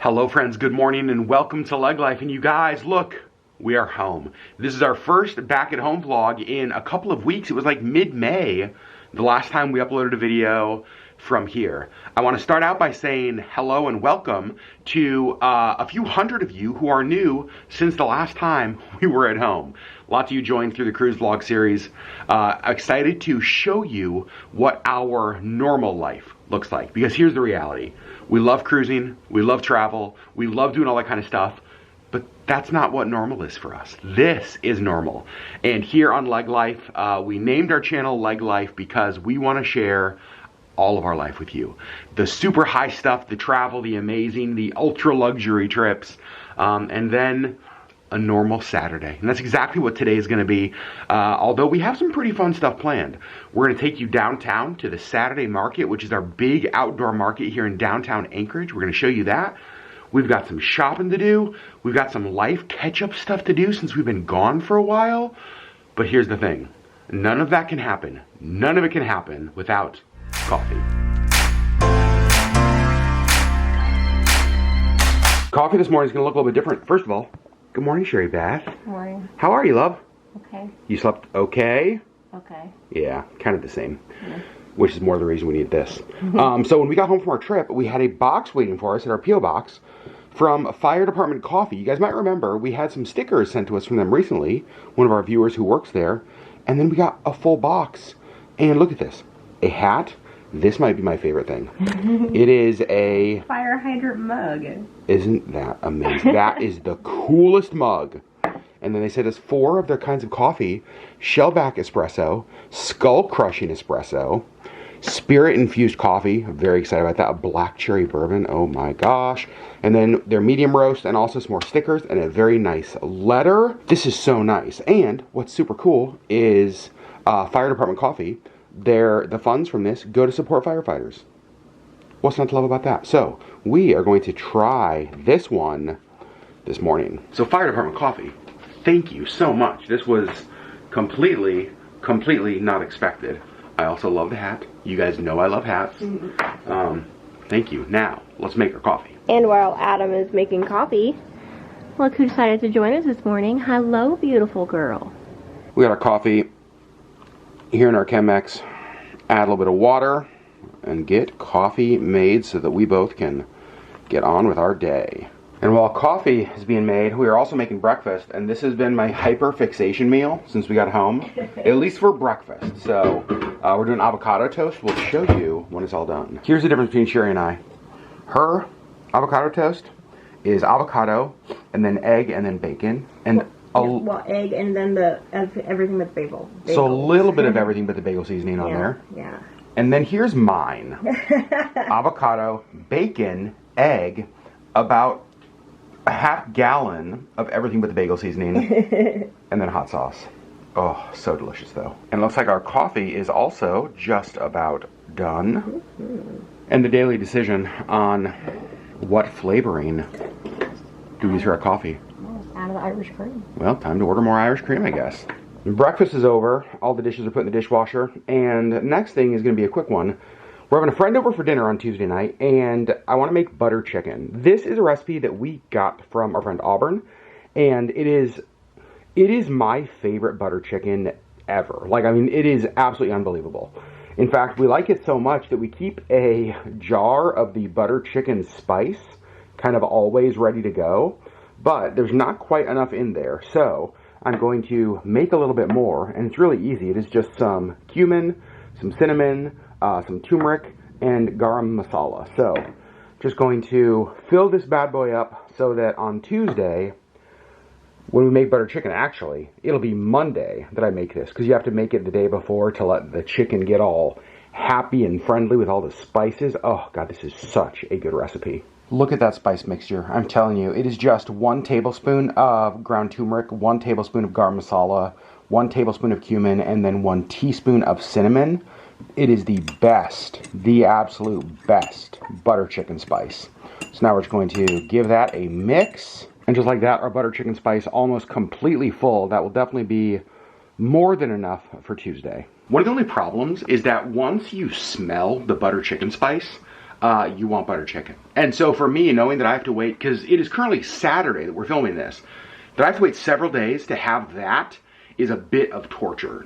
Hello friends, good morning and welcome to LeggLife. And you guys, look, we are home. This is our first back at home vlog in a couple of weeks. It was like mid-May, the last time we uploaded a video from here. I want to start out by saying hello and welcome to a few hundred of you who are new since the last time we were at home. Lots of you joined through the cruise vlog series. Excited to show you what our normal life looks like, because here's the reality. We love cruising, we love travel, we love doing all that kind of stuff, but that's not what normal is for us. This is normal. And here on LeggLife, we named our channel LeggLife because we want to share all of our life with you. The super high stuff, the travel, the amazing, the ultra luxury trips, and then a normal Saturday. And that's exactly what today is going to be, although we have some pretty fun stuff planned. We're going to take you downtown to the Saturday market, which is our big outdoor market here in downtown Anchorage. We're going to show you that. We've got some shopping to do. We've got some life catch-up stuff to do since we've been gone for a while. But here's the thing. None of that can happen. None of it can happen without coffee. Coffee this morning is going to look a little bit different. First of all, good morning, Sherri Beth. Good morning. How are you, love? Okay. You slept okay? Okay. Yeah, kind of the same. Yeah. Which is more the reason we need this. So when we got home from our trip, we had a box waiting for us at our P.O. box from Fire Department Coffee. You guys might remember we had some stickers sent to us from them recently, one of our viewers who works there, and then we got a full box. And look at this. A hat. This might be my favorite thing. It is a fire hydrant mug. Isn't that amazing? That is the coolest mug. And then they said it's 4 of their kinds of coffee: shellback espresso, skull crushing espresso, spirit infused coffee. I'm very excited about that. A black cherry bourbon. Oh my gosh. And then their medium roast, and also some more stickers and a very nice letter. This is so nice. And what's super cool is Fire Department Coffee. The funds from this go to support firefighters. What's not to love about that? So we are going to try this one this morning. So Fire Department Coffee, thank you so much. This was completely not expected. I also love the hat. You guys know I love hats. Thank you. Now let's make our coffee. And while Adam is making coffee, look who decided to join us this morning. Hello, beautiful girl. We got our coffee here in our Chemex. Add a little bit of water and get coffee made so that we both can get on with our day. And while coffee is being made, we are also making breakfast, and this has been my hyper fixation meal since we got home, at least for breakfast. So we're doing avocado toast. We'll show you when it's all done. Here's the difference between Sherri and I. Her avocado toast is avocado and then egg and then bacon and well, egg and then everything but bagel. So a little bit of everything but the bagel seasoning on there. Yeah. And then here's mine. Avocado, bacon, egg, about a half gallon of everything but the bagel seasoning, and then hot sauce. Oh, so delicious though. And it looks like our coffee is also just about done. And the daily decision on what flavoring do we use for our coffee. Out of the Irish cream. Well, time to order more Irish cream, I guess. Breakfast is over. All the dishes are put in the dishwasher. And next thing is going to be a quick one. We're having a friend over for dinner on Tuesday night, and I want to make butter chicken. This is a recipe that we got from our friend Auburn, and it is my favorite butter chicken ever. Like, I mean, it is absolutely unbelievable. In fact, we like it so much that we keep a jar of the butter chicken spice kind of always ready to go. But there's not quite enough in there, so I'm going to make a little bit more, and it's really easy. It is just some cumin, some cinnamon, some turmeric, and garam masala. So just going to fill this bad boy up so that on Tuesday, when we make butter chicken, actually, it'll be Monday that I make this, because you have to make it the day before to let the chicken get all happy and friendly with all the spices. Oh God, this is such a good recipe. Look at that spice mixture. I'm telling you, it is just 1 tablespoon of ground turmeric, 1 tablespoon of garam masala, 1 tablespoon of cumin, and then 1 teaspoon of cinnamon. It is the best, the absolute best butter chicken spice. So now we're just going to give that a mix. And just like that, our butter chicken spice almost completely full. That will definitely be more than enough for Tuesday. One of the only problems is that once you smell the butter chicken spice, you want butter chicken. And so for me, knowing that I have to wait, because it is currently Saturday that we're filming this, that I have to wait several days to have that is a bit of torture.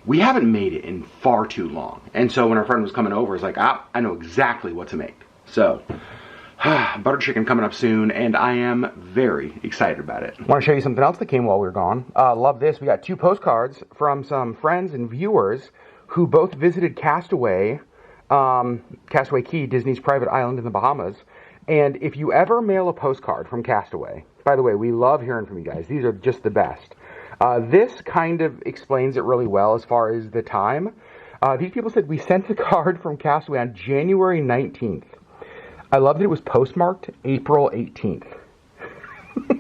We haven't made it in far too long. And so when our friend was coming over, it's like, I know exactly what to make. So, butter chicken coming up soon, and I am very excited about it. I want to show you something else that came while we were gone. Love this. We got 2 postcards from some friends and viewers who both visited Castaway Key, Disney's private island in the Bahamas. And if you ever mail a postcard from Castaway, by the way, we love hearing from you guys. These are just the best. This kind of explains it really well as far as the time. These people said we sent the card from Castaway on January 19th. I love that it was postmarked April 18th.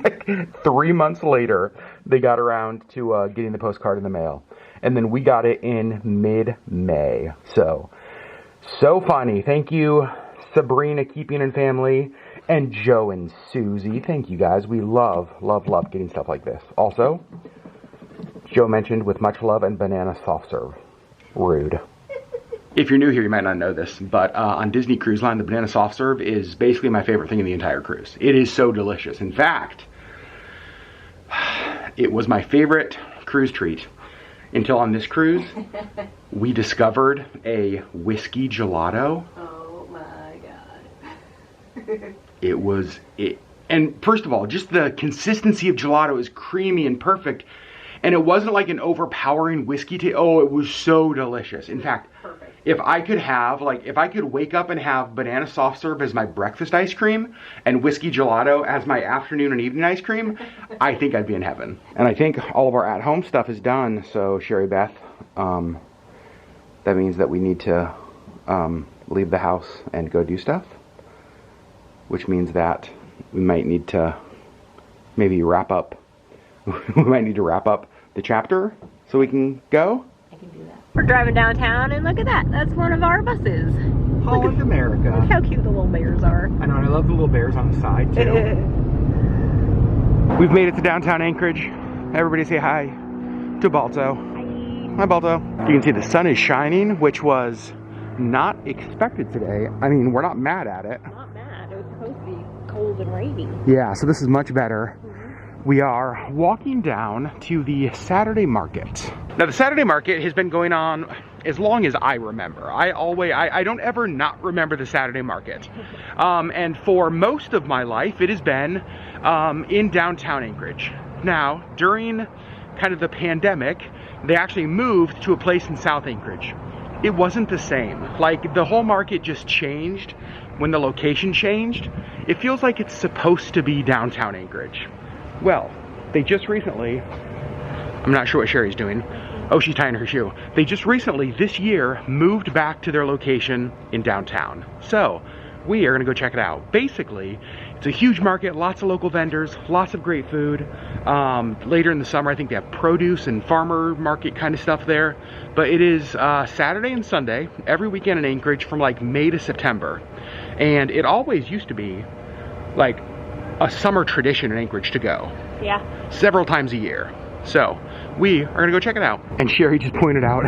Like 3 months later, they got around to getting the postcard in the mail. And then we got it in mid-May. So funny. Thank you, Sabrina Keeping and family, and Joe and Susie. Thank you guys. We love getting stuff like this. Also, Joe mentioned with much love and banana soft serve. Rude. If you're new here, you might not know this, but on Disney Cruise Line, the banana soft serve is basically my favorite thing in the entire cruise. It is so delicious. In fact, it was my favorite cruise treat until on this cruise, we discovered a whiskey gelato. Oh my God. And first of all, just the consistency of gelato is creamy and perfect. And it wasn't like an overpowering whiskey taste. Oh, it was so delicious. In fact, Perfect. if I could wake up and have banana soft serve as my breakfast ice cream and whiskey gelato as my afternoon and evening ice cream, I think I'd be in heaven. And I think all of our at-home stuff is done. So Sherri Beth, that means that we need to leave the house and go do stuff, which means that we might need to maybe wrap up. We might need to wrap up the chapter so we can go. I can do that. We're driving downtown and look at that. That's one of our buses. Holland, America. Look how cute the little bears are. I know, and I love the little bears on the side too. We've made it to downtown Anchorage. Everybody say hi to Balto. Hi. Hi, Balto. You can see the sun is shining, which was not expected today. I mean, we're not mad at it. Not mad. It was supposed to be cold and rainy. Yeah, so this is much better. We are walking down to the Saturday market. Now, the Saturday market has been going on as long as I remember. I don't ever not remember the Saturday market. And for most of my life, it has been in downtown Anchorage. Now, during kind of the pandemic, they actually moved to a place in South Anchorage. It wasn't the same. Like, the whole market just changed when the location changed. It feels like it's supposed to be downtown Anchorage. Well, they just recently, I'm not sure what Sherri's doing. Oh, she's tying her shoe. They just recently, this year, moved back to their location in downtown. So, we are gonna go check it out. Basically, it's a huge market, lots of local vendors, lots of great food. Later in the summer, I think they have produce and farmer market kind of stuff there. But it is Saturday and Sunday, every weekend in Anchorage from like May to September. And it always used to be like a summer tradition in Anchorage to go. Yeah. Several times a year. So, we are gonna go check it out. And Sherri just pointed out,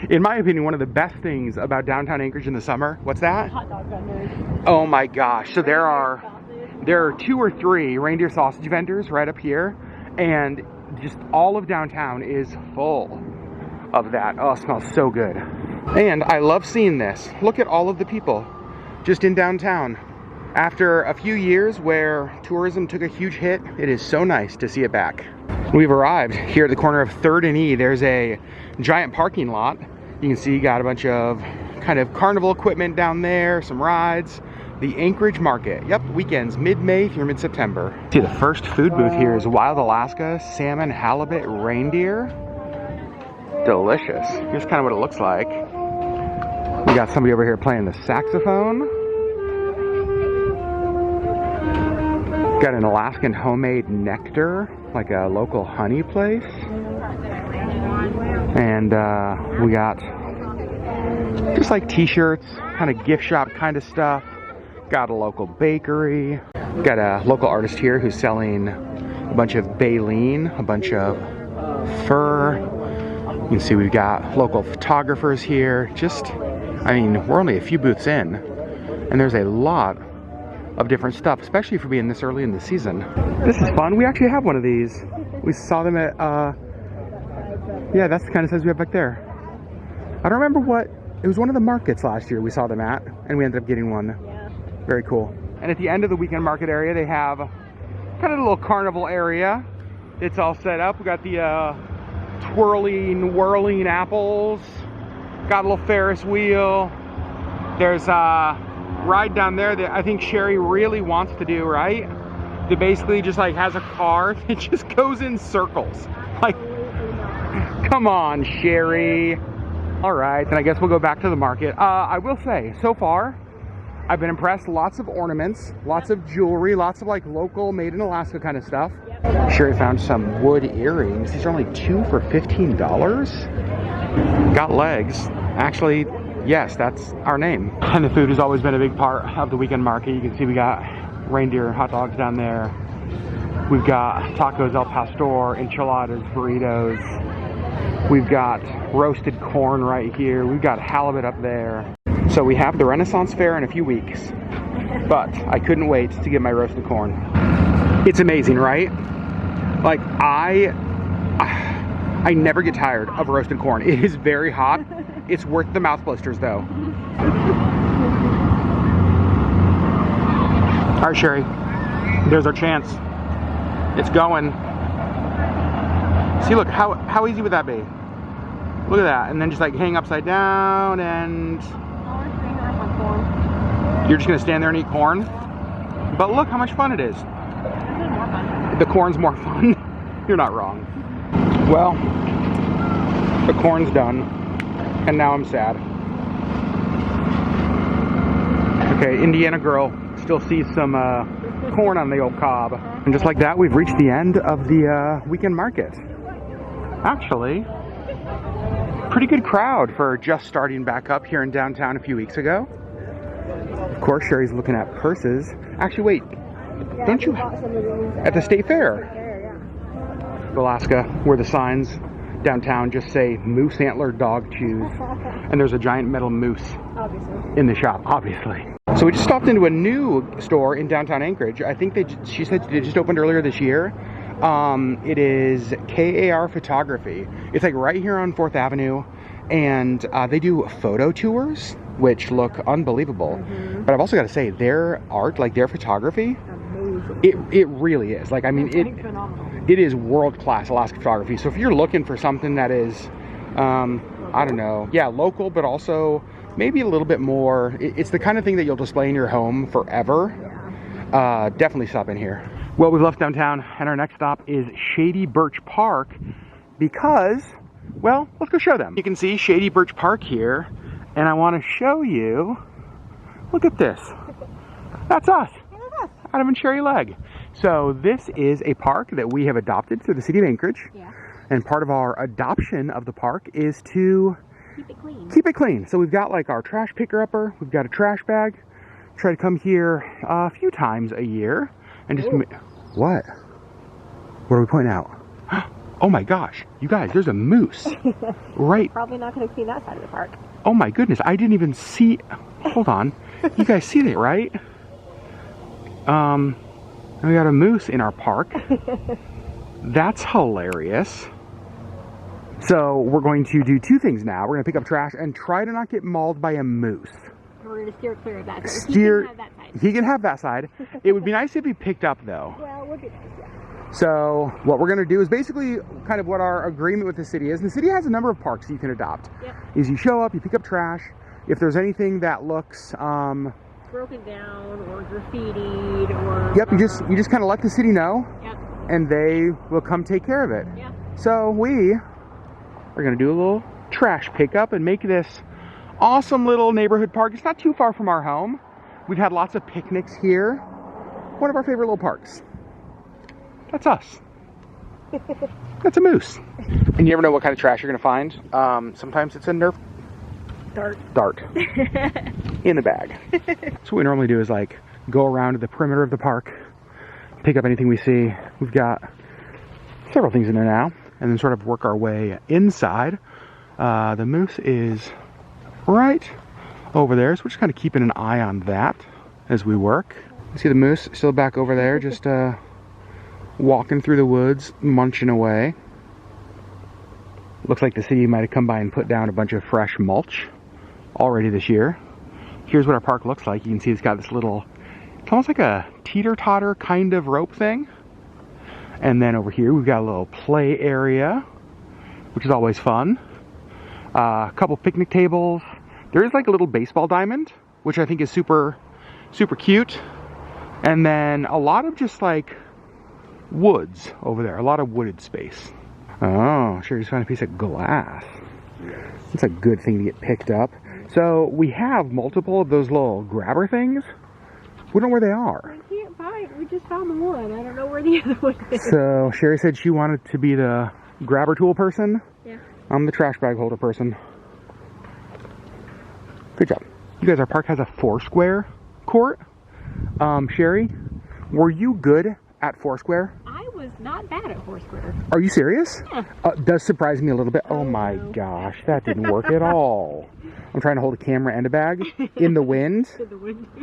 in my opinion, one of the best things about downtown Anchorage in the summer, what's that? Hot dog vendors. Oh my gosh, so there are 2 or 3 reindeer sausage vendors right up here, and just all of downtown is full of that. Oh, it smells so good. And I love seeing this. Look at all of the people just in downtown. After a few years where tourism took a huge hit, it is so nice to see it back. We've arrived here at the corner of 3rd and E. There's a giant parking lot. You can see you got a bunch of kind of carnival equipment down there, some rides. The Anchorage Market. Yep, weekends, mid-May through mid-September. See, the first food booth here is Wild Alaska Salmon Halibut Reindeer. Delicious. Here's kind of what it looks like. We got somebody over here playing the saxophone. Got an Alaskan homemade nectar, like a local honey place. And we got just like t-shirts, kind of gift shop kind of stuff. Got a local bakery. Got a local artist here who's selling a bunch of baleen, a bunch of fur. You can see we've got local photographers here. Just, I mean, we're only a few booths in. And there's a lot of different stuff, especially for being this early in the season. This is fun. We actually have one of these. We saw them at, yeah, that's the kind of size we have back there. I don't remember what, it was one of the markets last year we saw them at, and we ended up getting one. Yeah. Very cool. And at the end of the weekend market area, they have kind of a little carnival area. It's all set up. We got the twirling, whirling apples. Got a little Ferris wheel. There's a ride down there that I think Sherri really wants to do, right? That basically just like has a car that just goes in circles. Like, come on, Sherri. All right, then I guess we'll go back to the market. I will say, so far, I've been impressed. Lots of ornaments, lots of jewelry, lots of like local, made in Alaska kind of stuff. Sherri found some wood earrings. These are only 2 for $15. Got legs. Actually, yes, that's our name. And the food has always been a big part of the weekend market. You can see we got reindeer hot dogs down there. We've got tacos al pastor, enchiladas, burritos. We've got roasted corn right here. We've got halibut up there. So we have the Renaissance Fair in a few weeks, but I couldn't wait to get my roasted corn. It's amazing, right? Like, I never get tired of roasted corn. It is very hot. It's worth the mouth blisters though. All right, Sherri, there's our chance. It's going. See, look, how easy would that be? Look at that, and then just like hang upside down, and you're just gonna stand there and eat corn. But look how much fun it is. The corn's more fun. You're not wrong. Well, the corn's done, and now I'm sad. Okay, Indiana girl still sees some corn on the old cob. And just like that, we've reached the end of the weekend market. Actually, pretty good crowd for just starting back up here in downtown a few weeks ago. Of course, Sherri's looking at purses. Actually, wait, don't you? At the state fair. Alaska, where the signs downtown just say moose antler dog chews, and there's a giant metal moose in the shop, obviously. So we just stopped into a new store in downtown Anchorage. I think she said they just opened earlier this year. It is KAR Photography. It's like right here on 4th Avenue, and they do photo tours, which look unbelievable. But I've also got to say, their art, like their photography, it really is. Like, I mean, it is world-class Alaska photography. So if you're looking for something that is, I don't know, yeah, local, but also maybe a little bit more, it's the kind of thing that you'll display in your home forever, definitely stop in here. Well, we've left downtown, and our next stop is Shady Birch Park because, well, let's go show them. You can see Shady Birch Park here, and I want to show you, look at this. That's us. Adam and Sherri Legg. So this is a park that we have adopted through the city of Anchorage. Yeah. And part of our adoption of the park is to keep it clean. Keep it clean. So we've got like our trash picker-upper, we've got a trash bag. Try to come here a few times a year and just what? What are we pointing out? Oh my gosh, you guys, there's a moose. Right. Probably not going to clean that side of the park. Oh my goodness, I didn't even see. Hold on. You guys see that, right? We got a moose in our park. That's hilarious. So we're going to do two things now. We're going to pick up trash and try to not get mauled by a moose. We're going to steer clear of that. He can have that side. It would be nice if he picked up though. Well, it would be nice, yeah. So what we're going to do is basically kind of what our agreement with the city is. And the city has a number of parks you can adopt. Yep. Is you show up, you pick up trash. If there's anything that looks broken down or graffitied or yep, you just kind of let the city know. Yep. And they will come take care of it. Yeah. So we are going to do a little trash pickup and make this awesome little neighborhood park. It's not too far from our home. We've had lots of picnics here. One of our favorite little parks. That's us. That's a moose. And you never know what kind of trash you're going to find. Sometimes it's a Nerf dart in a bag. So what we normally do is like go around to the perimeter of the park, pick up anything we see. We've got several things in there now, and then sort of work our way inside. The moose is right over there, so we're just kind of keeping an eye on that as we work. You see the moose still back over there, just walking through the woods, munching away. Looks like the city might have come by and put down a bunch of fresh mulch already this year. Here's what our park looks like. You can see it's got this little, it's almost like a teeter-totter kind of rope thing. And then over here we've got a little play area, which is always fun. A couple picnic tables. There is like a little baseball diamond, which I think is super, super cute. And then a lot of just like woods over there, a lot of wooded space. Oh, sure, just found a piece of glass. It's a good thing to get picked up. So we have multiple of those little grabber things. We don't know where they are. I can't find. We just found the one. I don't know where the other one is. So Sherri said she wanted to be the grabber tool person. Yeah. I'm the trash bag holder person. Good job. You guys, our park has a 4-square court. Sherri, were you good at 4-square? I was not bad at Foursquare. Are you serious? Yeah. Does surprise me a little bit. Oh my no. gosh, that didn't work at all. I'm trying to hold a camera and a bag in the wind.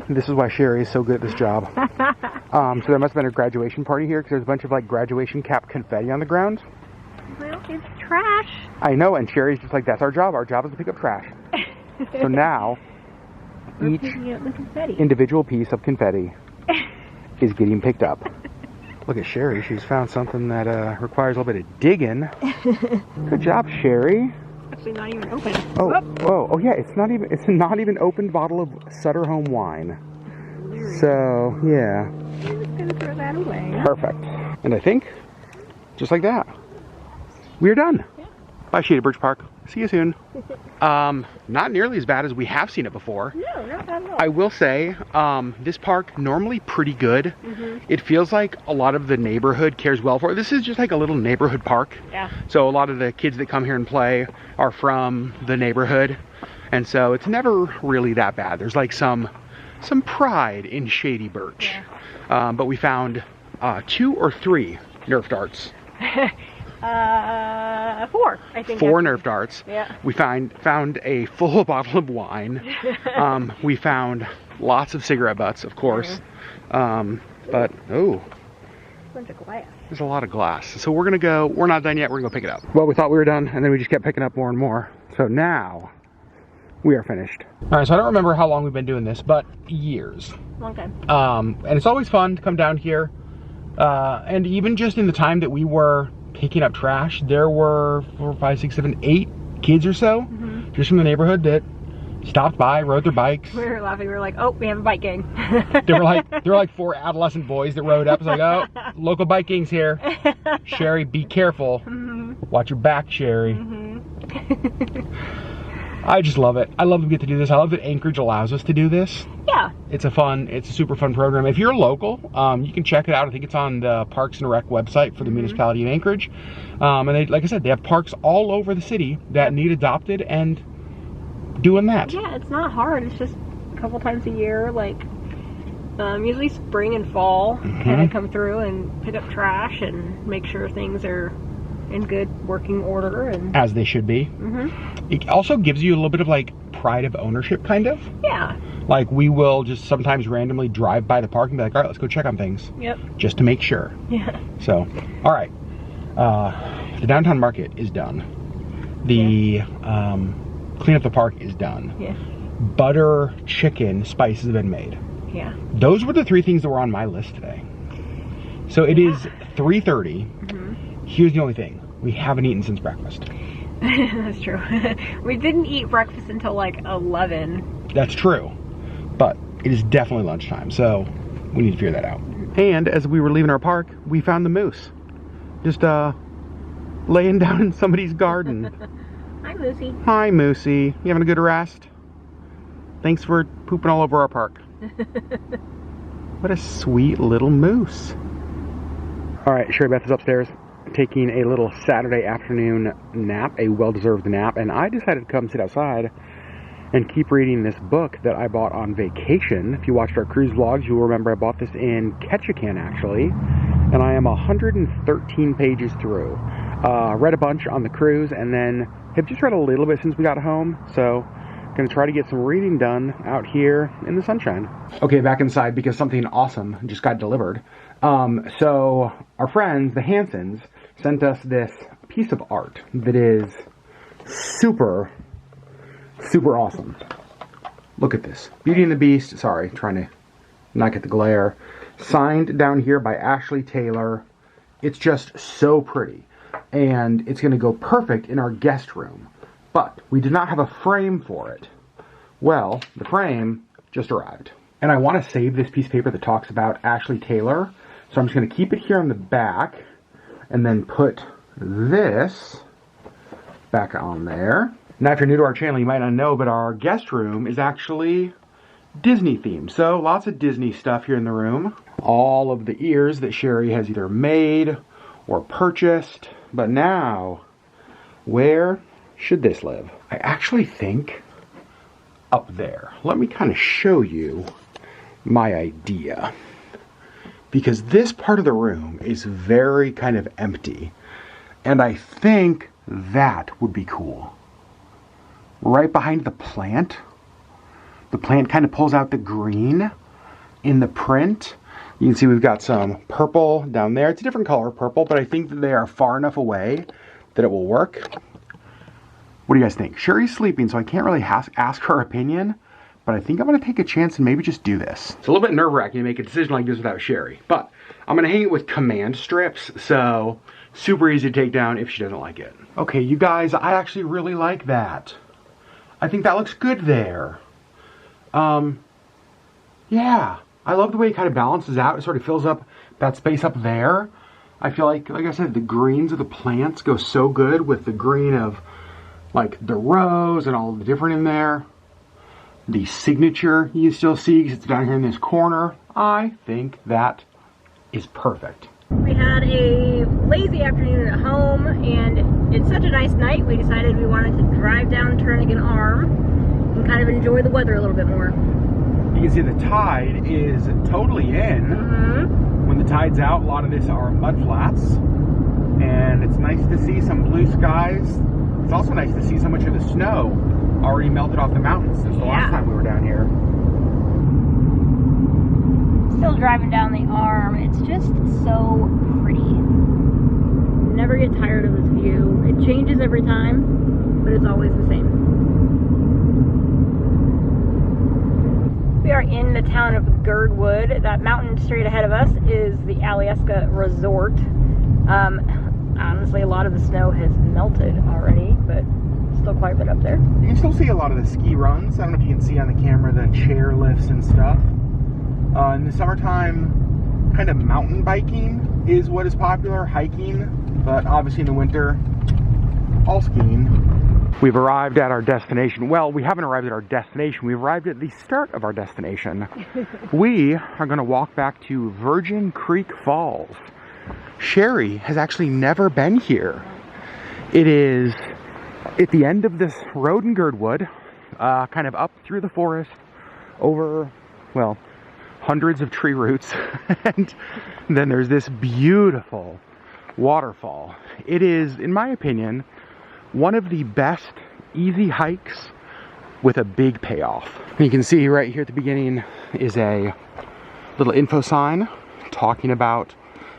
This is why Sherri is so good at this job. So there must have been a graduation party here because there's a bunch of like graduation cap confetti on the ground. Well, it's trash. I know, and Sherri's just like, that's our job. Our job is to pick up trash. So now, We're each picking up the confetti. individual piece of confetti is getting picked up. Look at Sherri. She's found something that requires a little bit of digging. Good job, Sherri. Actually, not even open. Oh, whoa. Oh, yeah. It's not even opened bottle of Sutter Home wine. So, yeah. I'm just gonna throw that away. Perfect. And I think, just like that, we're done. Yeah. Bye, Shady Birch Park. See you soon. Not nearly as bad as we have seen it before. No, not bad at all. I will say, this park, normally pretty good. Mm-hmm. It feels like a lot of the neighborhood cares well for it. This is just like a little neighborhood park. Yeah. So a lot of the kids that come here and play are from the neighborhood. And so it's never really that bad. There's like some pride in Shady Birch. Yeah. But we found 2 or 3 Nerf darts. 4, I think. 4 Nerf darts. Yeah. We found a full bottle of wine. We found lots of cigarette butts, of course. But Bunch of glass. there's a lot of glass. So we're gonna go. We're not done yet. We're gonna go pick it up. Well, we thought we were done, and then we just kept picking up more and more. So now we are finished. All right. So I don't remember how long we've been doing this, but years. Long time. And it's always fun to come down here. And even just in the time that we were picking up trash, there were 4, 5, 6, 7, 8 kids or so just from the neighborhood that stopped by, rode their bikes. We were laughing. We were like, "Oh, we have a bike gang." There were like 4 adolescent boys that rode up. It's like, oh, local bike gang's here. Sherri, be careful. Watch your back, Sherri. I just love it. I love that we get to do this. I love that Anchorage allows us to do this. Yeah. It's a super fun program. If you're local, you can check it out. I think it's on the Parks and Rec website for the municipality of Anchorage. And they, like I said, they have parks all over the city that need adopted and doing that. Yeah, it's not hard. It's just a couple times a year, like usually spring and fall, kind of come through and pick up trash and make sure things are in good working order, and As they should be. It also gives you a little bit of like pride of ownership, kind of. yeah. Like we will just sometimes randomly drive by the park and be like, all right, let's go check on things. Yep. Just to make sure. Yeah. So, all right. The downtown market is done. The clean up the park is done. Yeah. Butter chicken spices have been made. Yeah. Those were the 3 things that were on my list today. So it is 3:30. Here's the only thing. We haven't eaten since breakfast. That's true. We didn't eat breakfast until like 11. That's true. But it is definitely lunchtime, so we need to figure that out. And as we were leaving our park, we found the moose. Just laying down in somebody's garden. Hi, Lucy. Hi, Moosey. You having a good rest? Thanks for pooping all over our park. What a sweet little moose. All right, Sherri Beth is upstairs taking a little Saturday afternoon nap, a well-deserved nap, and I decided to come sit outside and keep reading this book that I bought on vacation. If you watched our cruise vlogs, you'll remember I bought this in Ketchikan, actually, and I am 113 pages through. Read a bunch on the cruise, and then have just read a little bit since we got home, so Gonna try to get some reading done out here in the sunshine. Okay, back inside because something awesome just got delivered. So our friends, the Hansons, sent us this piece of art that is super, super awesome. Look at this. Beauty and the Beast. Sorry, trying to not get the glare. Signed down here by Ashley Taylor. It's just so pretty. And it's going to go perfect in our guest room. But we did not have a frame for it. Well, the frame just arrived. And I want to save this piece of paper that talks about Ashley Taylor. So I'm just going to keep it here on the back. And then put this back on there. Now, if you're new to our channel, you might not know, but our guest room is actually Disney themed. So lots of Disney stuff here in the room. All of the ears that Sherri has either made or purchased. But now, where should this live? I actually think up there. Let me kind of show you my idea. Because this part of the room is very kind of empty. And I think that would be cool. Right behind the plant. The plant kind of pulls out the green in the print. You can see we've got some purple down there. It's a different color purple, but I think that they are far enough away that it will work. What do you guys think? Sherri's sleeping, so I can't really ask her opinion, but I think I'm going to take a chance and maybe just do this. It's a little bit nerve-wracking to make a decision like this without Sherri, but I'm going to hang it with command strips, so super easy to take down if she doesn't like it. Okay, you guys, I actually really like that. I think that looks good there. Yeah, I love the way it kind of balances out. It sort of fills up that space up there. I feel like I said, the greens of the plants go so good with the green of like the rose and all the different in there. The signature you still see because it's down here in this corner. I think that is perfect. We had a lazy afternoon at home, and it's such a nice night, we decided we wanted to drive down Turnagain Arm and kind of enjoy the weather a little bit more. You can see the tide is totally in. Mm-hmm. When the tide's out, a lot of this are mud flats. And it's nice to see some blue skies. It's also nice to see so much of the snow already melted off the mountains since the last time we were down here. Still driving down the arm. It's just so pretty. Never get tired of this view. It changes every time, but it's always the same. We are in the town of Girdwood. That mountain straight ahead of us is the Alyeska Resort. Honestly, a lot of the snow has melted already, but still quite a bit up there. You can still see a lot of the ski runs. I don't know if you can see on the camera the chair lifts and stuff. In the summertime, kind of mountain biking is what is popular, hiking, but obviously in the winter, all skiing. We've arrived at our destination. Well, we haven't arrived at our destination. We've arrived at the start of our destination. We are going to walk back to Virgin Creek Falls. Sherri has actually never been here. It is at the end of this road in Girdwood, kind of up through the forest, over, well, hundreds of tree roots, and then there's this beautiful waterfall. It is, in my opinion, one of the best easy hikes with a big payoff. And you can see right here at the beginning is a little info sign talking about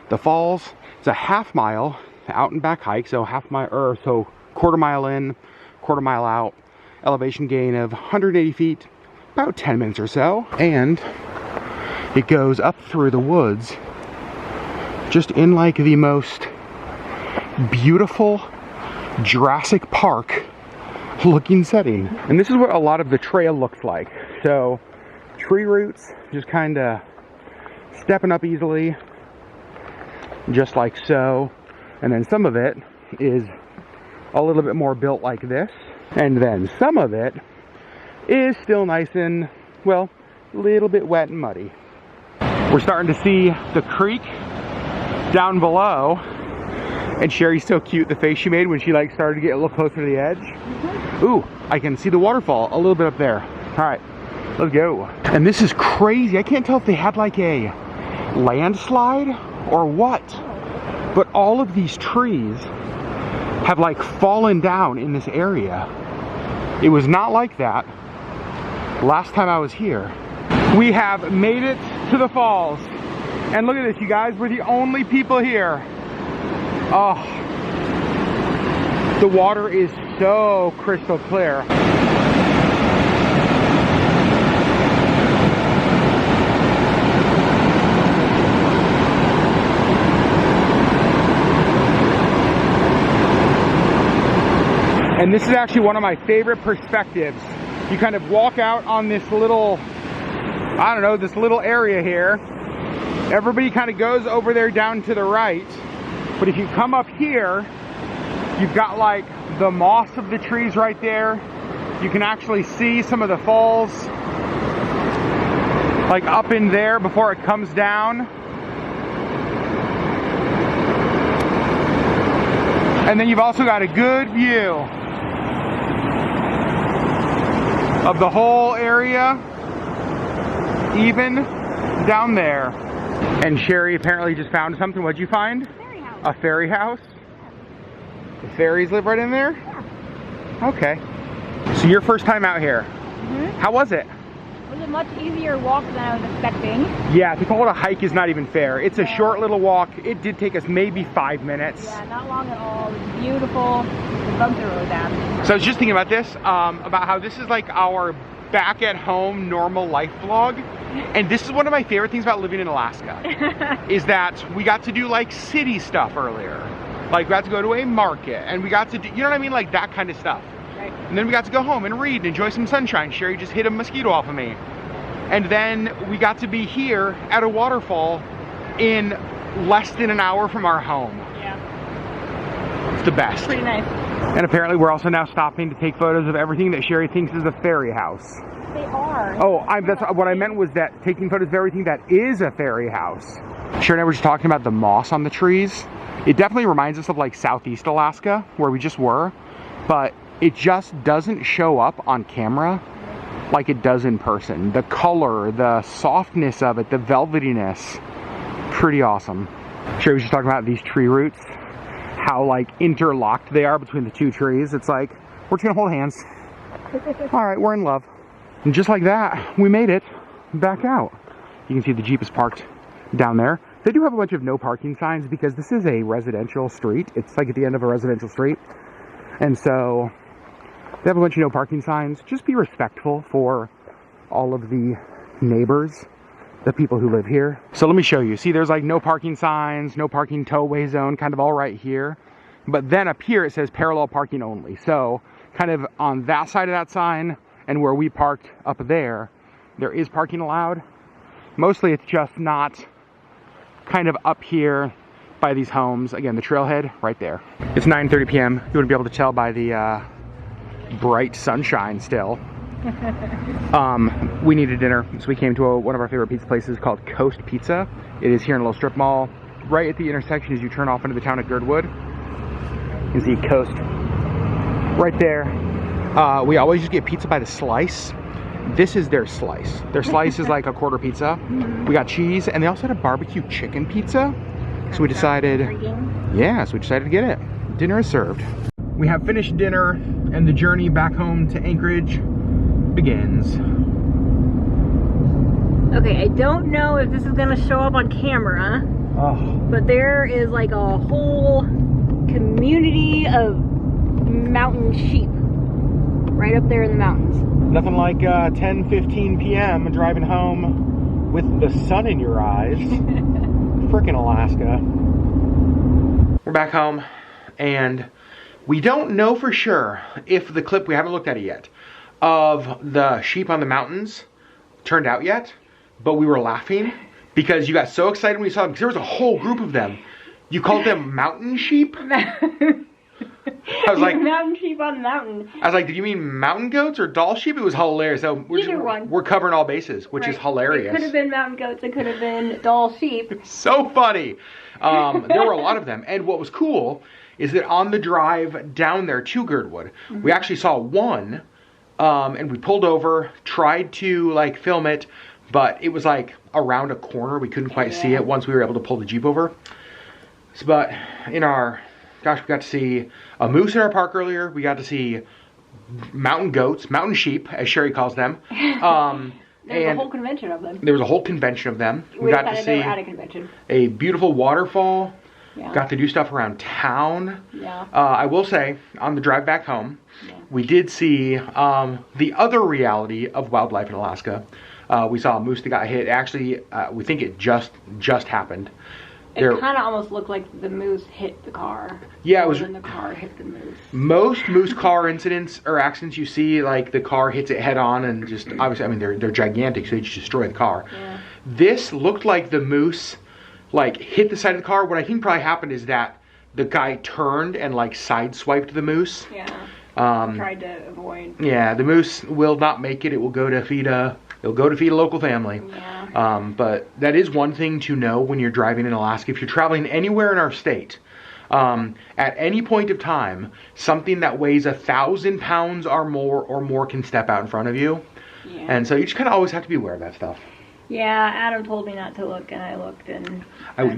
the falls. It's a half-mile out and back hike, so quarter mile in, quarter mile out, elevation gain of 180 feet, about 10 minutes or so, and it goes up through the woods just in like the most beautiful Jurassic Park looking setting. And this is what a lot of the trail looks like. So tree roots just kind of stepping up easily, just like so. And then some of it is a little bit more built like this. And then some of it is still nice and, well, a little bit wet and muddy. We're starting to see the creek down below. And Sherri's so cute, the face she made when she like started to get a little closer to the edge. Mm-hmm. Ooh, I can see the waterfall a little bit up there. All right, let's go. And this is crazy. I can't tell if they had like a landslide or what, but all of these trees have like fallen down in this area. It was not like that last time I was here. We have made it to the falls. And look at this, you guys, we're the only people here. Oh, the water is so crystal clear. And this is actually one of my favorite perspectives. You kind of walk out on this little, I don't know, this little area here. Everybody kind of goes over there down to the right. But if you come up here, you've got like the moss of the trees right there. You can actually see some of the falls like up in there before it comes down. And then you've also got a good view of the whole area, even down there. And Sherri apparently just found something. What'd you find? Fairy house. A fairy house? The fairies live right in there? Yeah. Okay. So your first time out here. How was it? It was a much easier walk than I was expecting. Yeah, to call it a hike is not even fair. It's a short little walk. It did take us maybe 5 minutes. Yeah, not long at all. It was beautiful. We bumped the road down. So I was just thinking about this, about how this is like our back at home normal life vlog. And this is one of my favorite things about living in Alaska, is that we got to do like city stuff earlier. Like we got to go to a market and we got to do, you know what I mean? Like that kind of stuff. Right. And then we got to go home and read and enjoy some sunshine. Sherri just hit a mosquito off of me. And then we got to be here at a waterfall in less than an hour from our home. Yeah. It's the best. Pretty nice. And apparently we're also now stopping to take photos of everything that Sherri thinks is a fairy house. They are. Oh, that's what I meant, was that taking photos of everything that is a fairy house. Sherri and I were just talking about the moss on the trees. It definitely reminds us of like Southeast Alaska, where we just were, but it just doesn't show up on camera like it does in person. The color, the softness of it, the velvetiness, pretty awesome. Sherri was just talking about these tree roots, how like interlocked they are between the two trees. It's like, we're just gonna hold hands. All right, we're in love. And just like that, we made it back out. You can see the Jeep is parked down there. They do have a bunch of no parking signs because this is a residential street. It's like at the end of a residential street. And so they have a bunch of no parking signs. Just be respectful for all of the neighbors, the people who live here. So let me show you. See, there's like no parking signs, no parking towaway zone, kind of all right here. But then up here it says parallel parking only. So kind of on that side of that sign and where we parked up there is parking allowed. Mostly it's just not kind of up here by these homes. Again, the trailhead right there. It's 9:30 p.m. You wouldn't be able to tell by the bright sunshine still. We needed dinner, so we came to one of our favorite pizza places called Coast Pizza. It is here in a little strip mall, right at the intersection as you turn off into the town of Girdwood. You can see Coast right there. We always just get pizza by the slice. This is their slice. Their slice is like a quarter pizza. We got cheese, and they also had a barbecue chicken pizza. So we decided, to get it. Dinner is served. We have finished dinner, and the journey back home to Anchorage begins. Okay, I don't know if this is gonna show up on camera, but there is like a whole community of mountain sheep right up there in the mountains. Nothing like 10:15 p.m. driving home with the sun in your eyes. Frickin' Alaska. We're back home, and we don't know for sure if the clip, we haven't looked at it yet, of the sheep on the mountains turned out yet, but we were laughing because you got so excited when you saw them, because there was a whole group of them. You called them mountain sheep? I was like, mountain sheep on the mountain. I was like, did you mean mountain goats or doll sheep? It was hilarious. So we're covering all bases, which is hilarious. It could have been mountain goats. It could have been doll sheep. So funny. There were a lot of them. And what was cool is that on the drive down there to Girdwood, we actually saw one, and we pulled over, tried to like film it, but it was like around a corner. We couldn't quite see it once we were able to pull the Jeep over. But in our, gosh, we got to see a moose in our park earlier. We got to see mountain goats, mountain sheep, as Sherri calls them. There's a And whole convention of them. there was a whole convention of them. We got to see they were at a convention. a beautiful waterfall. Yeah. Got to do stuff around town. Yeah. I will say, on the drive back home, we did see the other reality of wildlife in Alaska. We saw a moose that got hit. Actually, we think it just happened. It kind of almost looked like the moose hit the car. Yeah, it was. And the car hit the moose. Most moose car incidents or accidents you see, like the car hits it head on and just obviously, I mean, they're gigantic, so they just destroy the car. Yeah. This looked like the moose like hit the side of the car. What I think probably happened is that the guy turned and like sideswiped the moose. Yeah. Tried to avoid. Yeah, the moose will not make it. It will go to feed a local family. Yeah. But that is one thing to know when you're driving in Alaska. If you're traveling anywhere in our state, at any point of time, something that weighs 1,000 pounds or more can step out in front of you. Yeah. And so you just kind of always have to be aware of that stuff. Yeah, Adam told me not to look, and I looked, and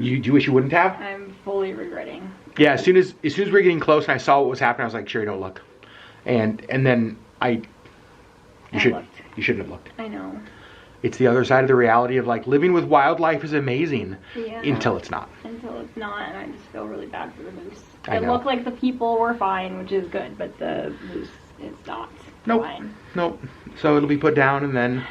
You wish you wouldn't have? I'm fully regretting. Yeah, as soon as we're getting close and I saw what was happening, I was like, Sherri, don't look. And then you shouldn't have looked. I know. It's the other side of the reality of like living with wildlife is amazing Yeah. until it's not. Until it's not, and I just feel really bad for the moose. I It know. looked like the people were fine, which is good, but the moose is not fine. Nope. So it'll be put down, and then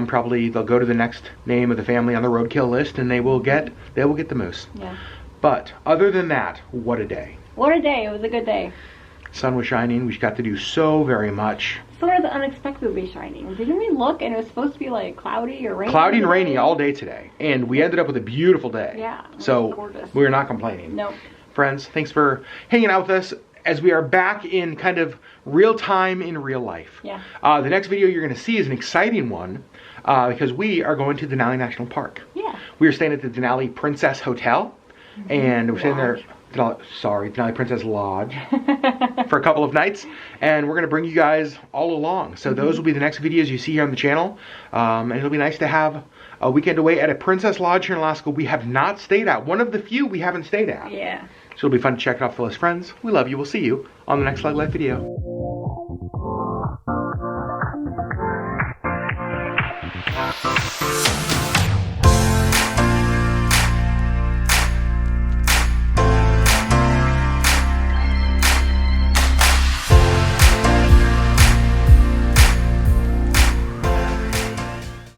probably they'll go to the next name of the family on the roadkill list, and they will get the moose. Yeah. But other than that, what a day! What a day! It was a good day. Sun was shining. We got to do so very much. Sort of unexpectedly shining. Didn't we look and it was supposed to be like cloudy or rainy? Cloudy and rainy all day today, and we ended up with a beautiful day. Yeah. It was So gorgeous. we're not complaining. Nope. Friends, thanks for hanging out with us as we are back in kind of real time in real life. Yeah. The next video you're going to see is an exciting one because we are going to Denali National Park. Yeah. We are staying at the Denali Princess Hotel, and we're staying there. Denali Princess Lodge for a couple of nights, and we're going to bring you guys all along. So those will be the next videos you see here on the channel, and it'll be nice to have a weekend away at a Princess Lodge here in Alaska we have not stayed at. One of the few we haven't stayed at. Yeah. So it'll be fun to check it off the list. Friends, we love you. We'll see you on the next LeggLife video.